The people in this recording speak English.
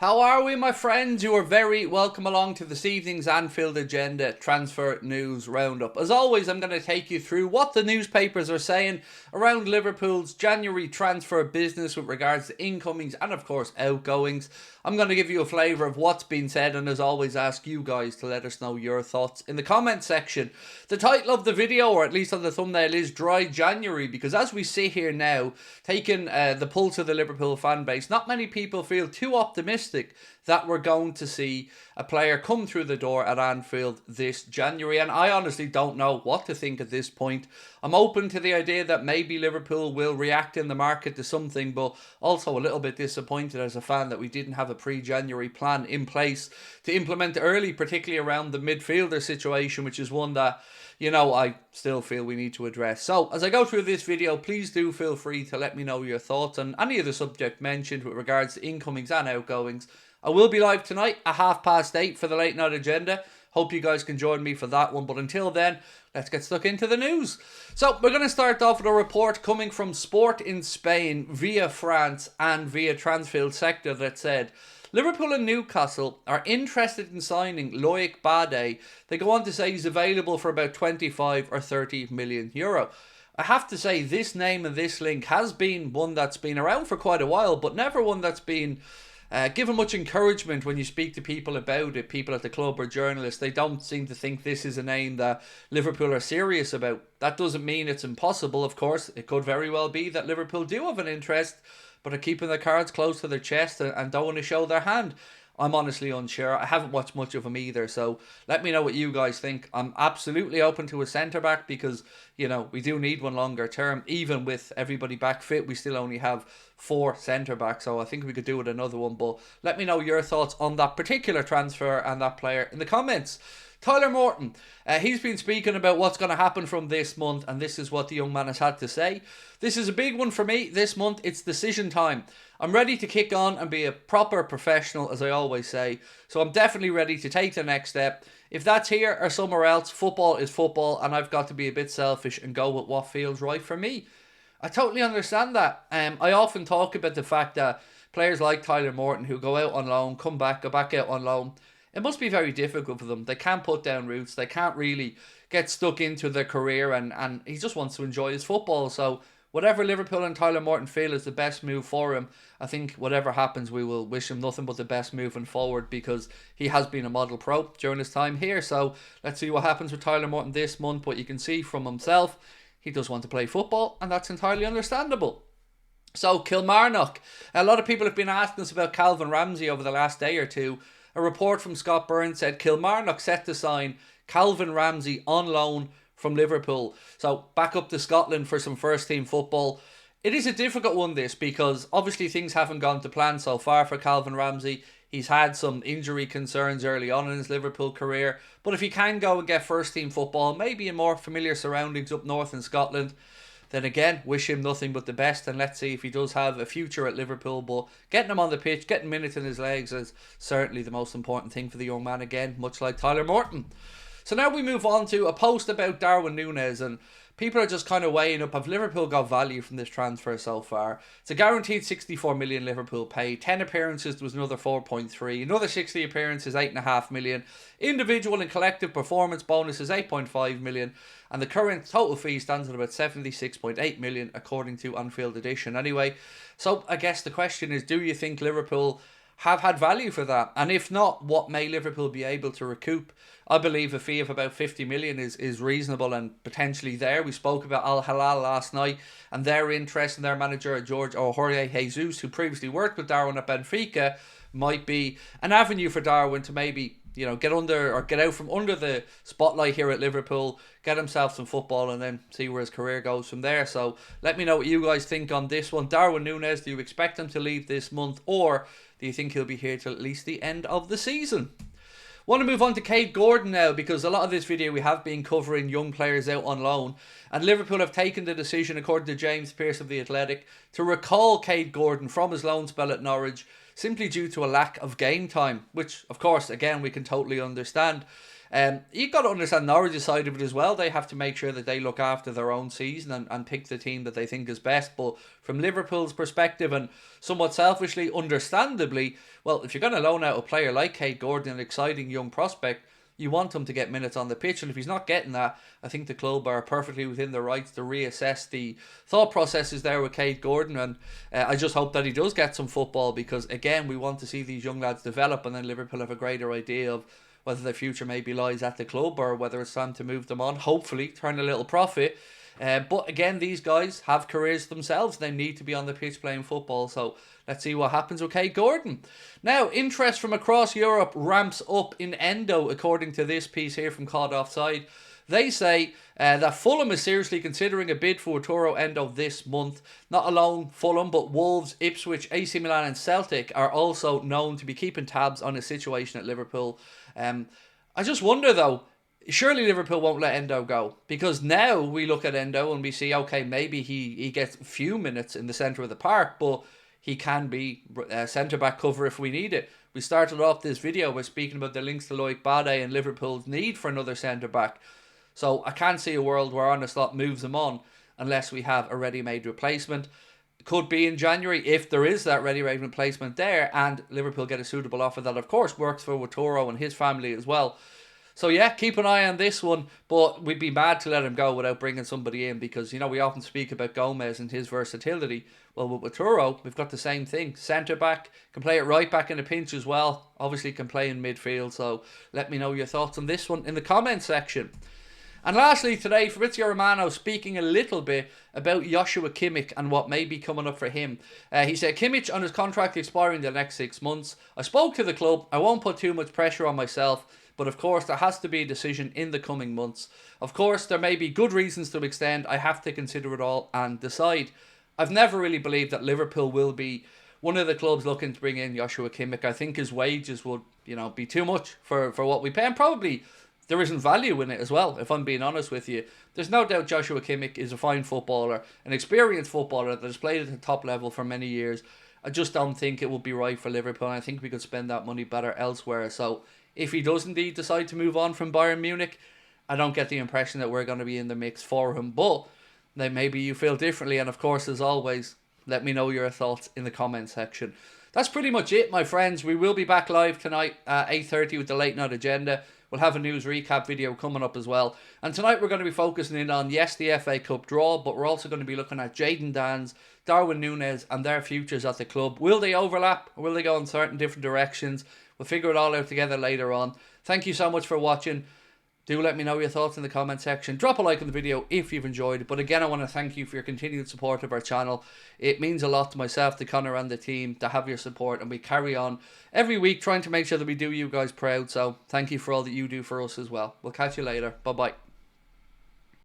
How are we, my friends? You are very welcome along to this evening's Anfield Agenda transfer news roundup. As always, I'm going to take you through what the newspapers are saying around Liverpool's January transfer business with regards to incomings and, of course, outgoings. I'm going to give you a flavour of what's been said and, as always, ask you guys to let us know your thoughts in the comment section. The title of the video, or at least on the thumbnail, is Dry January, because as we sit here now, taking the pulse of the Liverpool fan base, not many people feel too optimistic that we're going to see a player come through the door at Anfield this January, and I honestly don't know what to think at this point. I'm open to the idea that maybe Liverpool will react in the market to something, but also a little bit disappointed as a fan that we didn't have a pre-January plan in place to implement early, particularly around the midfielder situation, which is one that, you know, I still feel we need to address. So, as I go through this video, please do feel free to let me know your thoughts on any of the subject mentioned with regards to incomings and outgoings. I will be live tonight at 8:30 for the late night agenda. Hope you guys can join me for that one. But until then, let's get stuck into the news. So, we're going to start off with a report coming from Sport in Spain via France and via Transfield Sector that said Liverpool and Newcastle are interested in signing LOIC BADE. They go on to say he's available for about 25 or 30 million euro. I have to say this name and this link has been one that's been around for quite a while, but never one that's been given much encouragement when you speak to people about it, people at the club or journalists. They don't seem to think this is a name that Liverpool are serious about. That doesn't mean it's impossible, of course. It could very well be that Liverpool do have an interest, but are keeping their cards close to their chest and don't want to show their hand. I'm honestly unsure. I haven't watched much of him either, so let me know what you guys think. I'm absolutely open to a centre-back because, you know, we do need one longer term. Even with everybody back fit, we still only have 4 centre-backs, so I think we could do with another one. But let me know your thoughts on that particular transfer and that player in the comments. Tyler Morton, he's been speaking about what's going to happen from this month, and this is what the young man has had to say. This is a big one for me this month. It's decision time. I'm ready to kick on and be a proper professional, as I always say. So I'm definitely ready to take the next step. If that's here or somewhere else, football is football, and I've got to be a bit selfish and go with what feels right for me. I totally understand that. I often talk about the fact that players like Tyler Morton who go out on loan, come back, go back out on loan, it must be very difficult for them. They can't put down roots. They can't really get stuck into their career, and he just wants to enjoy his football. So whatever Liverpool and Tyler Morton feel is the best move for him, I think whatever happens, we will wish him nothing but the best moving forward because he has been a model pro during his time here. So let's see what happens with Tyler Morton this month. But you can see from himself, he does want to play football, and that's entirely understandable. So Kilmarnock, a lot of people have been asking us about Calvin Ramsay over the last day or two. A report from Scott Burns said Kilmarnock set to sign Calvin Ramsay on loan from Liverpool. So back up to Scotland for some first team football. It is a difficult one, this, because obviously things haven't gone to plan so far for Calvin Ramsay. He's had some injury concerns early on in his Liverpool career. But if he can go and get first team football, maybe in more familiar surroundings up north in Scotland, then again, wish him nothing but the best, and let's see if he does have a future at Liverpool. But getting him on the pitch, getting minutes in his legs is certainly the most important thing for the young man again, much like Tyler Morton. So now we move on to a post about Darwin Núñez, and people are just kind of weighing up, have Liverpool got value from this transfer so far? It's a guaranteed 64 million Liverpool paid. 10 appearances, there was another 4.3. Another 60 appearances, 8.5 million. Individual and collective performance bonuses, 8.5 million. And the current total fee stands at about 76.8 million, according to Anfield Edition. Anyway, so I guess the question is, do you think Liverpool have had value for that? And if not, what may Liverpool be able to recoup? I believe a fee of about 50 million is reasonable and potentially there. We spoke about Al Hilal last night and their interest in their manager, Jorge Jesus, who previously worked with Darwin at Benfica, might be an avenue for Darwin to maybe, you know, get under or get out from under the spotlight here at Liverpool, get himself some football, and then see where his career goes from there. So let me know what you guys think on this one. Darwin Núñez, do you expect him to leave this month, or do you think he'll be here till at least the end of the season? Want to move on to Kaide Gordon now, because a lot of this video we have been covering young players out on loan, and Liverpool have taken the decision, according to James Pearce of The Athletic, to recall Kaide Gordon from his loan spell at Norwich simply due to a lack of game time, which of course again we can totally understand. You've got to understand Norwich's side of it as well. They have to make sure that they look after their own season and pick the team that they think is best. But from Liverpool's perspective, and somewhat selfishly, understandably, well, if you're going to loan out a player like Kaide Gordon, an exciting young prospect, you want him to get minutes on the pitch. And if he's not getting that, I think the club are perfectly within their rights to reassess the thought processes there with Kaide Gordon. And I just hope that he does get some football, because, again, we want to see these young lads develop, and then Liverpool have a greater idea of whether their future maybe lies at the club or whether it's time to move them on, hopefully turn a little profit. But again, these guys have careers themselves. They need to be on the pitch playing football. So let's see what happens with Kaide Gordon. Now, interest from across Europe ramps up in ENDO, according to this piece here from Caught Offside. They say that Fulham is seriously considering a bid for Wataru Endō this month. Not alone Fulham, but Wolves, Ipswich, AC Milan and Celtic are also known to be keeping tabs on his situation at Liverpool. I just wonder, though, surely Liverpool won't let Endō go, because now we look at Endō and we see, okay, maybe he gets a few minutes in the centre of the park, but he can be centre-back cover if we need it. We started off this video by speaking about the links to LOIC, BADE and Liverpool's need for another centre-back. So I can't see a world where Arne Slot moves him on unless we have a ready-made replacement. It could be in January if there is that ready-made replacement there and Liverpool get a suitable offer that, of course, works for Wataru and his family as well. So yeah, keep an eye on this one, but we'd be mad to let him go without bringing somebody in, because, you know, we often speak about Gomez and his versatility. Well, with Wataru, we've got the same thing. Centre-back, can play at right-back in a pinch as well. Obviously can play in midfield, so let me know your thoughts on this one in the comment section. And lastly today, Fabrizio Romano speaking a little bit about Joshua Kimmich and what may be coming up for him. He said, Kimmich on his contract expiring the next 6 months. I spoke to the club. I won't put too much pressure on myself, but of course there has to be a decision in the coming months. Of course there may be good reasons to extend. I have to consider it all and decide. I've never really believed that Liverpool will be one of the clubs looking to bring in Joshua Kimmich. I think his wages would, be too much for what we pay, and probably there isn't value in it as well, if I'm being honest with you. There's no doubt Joshua Kimmich is a fine footballer, an experienced footballer that has played at the top level for many years. I just don't think it would be right for Liverpool, and I think we could spend that money better elsewhere. So if he does indeed decide to move on from Bayern Munich, I don't get the impression that we're going to be in the mix for him. But then maybe you feel differently, and of course, as always, let me know your thoughts in the comment section. That's pretty much it, my friends. We will be back live tonight at 8:30 with the late night agenda. We'll have a news recap video coming up as well. And tonight we're going to be focusing in on, yes, the FA Cup draw, but we're also going to be looking at Jadon Danns, Darwin Núñez and their futures at the club. Will they overlap, or will they go in certain different directions? We'll figure it all out together later on. Thank you so much for watching. Do let me know your thoughts in the comment section. Drop a like on the video if you've enjoyed it. But again, I want to thank you for your continued support of our channel. It means a lot to myself, to Connor and the team to have your support. And we carry on every week trying to make sure that we do you guys proud. So thank you for all that you do for us as well. We'll catch you later. Bye-bye.